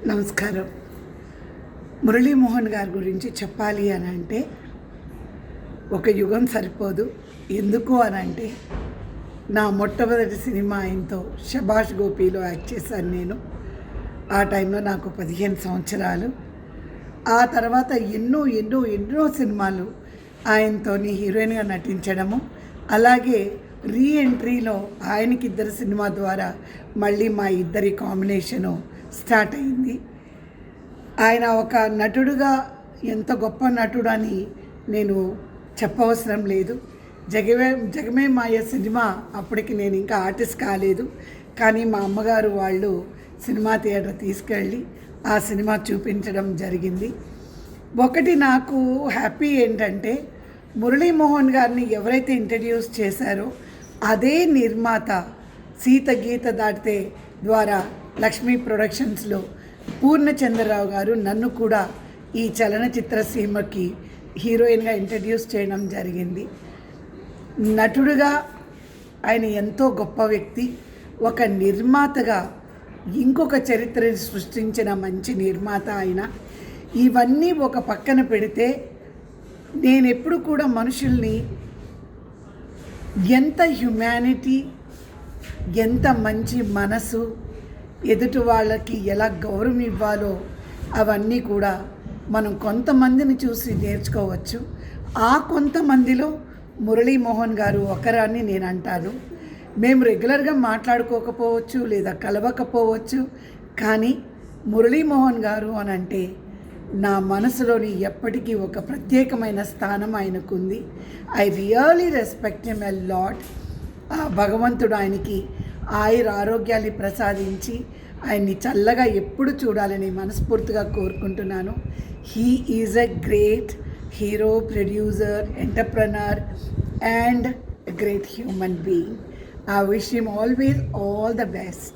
నమస్కారం. మురళీమోహన్ గారి గురించి చెప్పాలి అని అంటే ఒక యుగం సరిపోదు. ఎందుకు అని అంటే నా మొట్టమొదటి సినిమా ఆయనతో శభాష్ గోపిలో యాక్ట్ చేశాను నేను. ఆ టైంలో నాకు 15 సంవత్సరాలు. ఆ తర్వాత ఎన్నో సినిమాలు ఆయనతోని హీరోయిన్గా నటించడము, అలాగే రీఎంట్రీలో ఆయనకిద్దరు సినిమా ద్వారా మళ్ళీ మా ఇద్దరి కాంబినేషను స్టార్ట్ అయింది. ఆయన ఒక నటుడుగా ఎంత గొప్ప నటుడు అని నేను చెప్పవసరం లేదు. జగమే మాయ సినిమా అప్పటికి నేను ఇంకా ఆర్టిస్ట్ కాలేదు, కానీ మా అమ్మగారు వాళ్ళు సినిమా థియేటర్ తీసుకెళ్ళి ఆ సినిమా చూపించడం జరిగింది. ఒకటి నాకు హ్యాపీ ఏంటంటే మురళీమోహన్ గారిని ఎవరైతే ఇంట్రడ్యూస్ చేశారో అదే నిర్మాత సీత గీత దాటితే ద్వారా లక్ష్మీ ప్రొడక్షన్స్లో పూర్ణచంద్రరావు గారు నన్ను కూడా ఈ చలనచిత్ర సీమకి హీరోయిన్గా ఇంట్రడ్యూస్ చేయడం జరిగింది. నటుడుగా ఆయన ఎంతో గొప్ప వ్యక్తి. ఒక నిర్మాతగా ఇంకొక చరిత్రని సృష్టించిన మంచి నిర్మాత ఆయన. ఇవన్నీ ఒక పక్కన పెడితే నేను ఎప్పుడు కూడా మనుషుల్ని ఎంత హ్యుమానిటీ, ఎంత మంచి మనసు, ఎదుటి వాళ్ళకి ఎలా గౌరవం ఇవ్వాలో అవన్నీ కూడా మనం కొంతమందిని చూసి నేర్చుకోవచ్చు. ఆ కొంతమందిలో మురళీమోహన్ గారు ఒకరాన్ని నేను అంటాను. మేము రెగ్యులర్గా మాట్లాడుకోకపోవచ్చు లేదా కలవకపోవచ్చు, కానీ మురళీమోహన్ గారు అని అంటే నా మనసులోని ఎప్పటికీ ఒక ప్రత్యేకమైన స్థానం ఆయనకుంది. I really respect him a lot. ఆ భగవంతుడు ఆయనకి ఆరోగ్యాన్ని ప్రసాదించి ఆయన్ని చల్లగా ఎప్పుడు చూడాలని మనస్ఫూర్తిగా కోరుకుంటున్నాను. He is a great hero, producer, entrepreneur and a great human being. I wish him always all the best.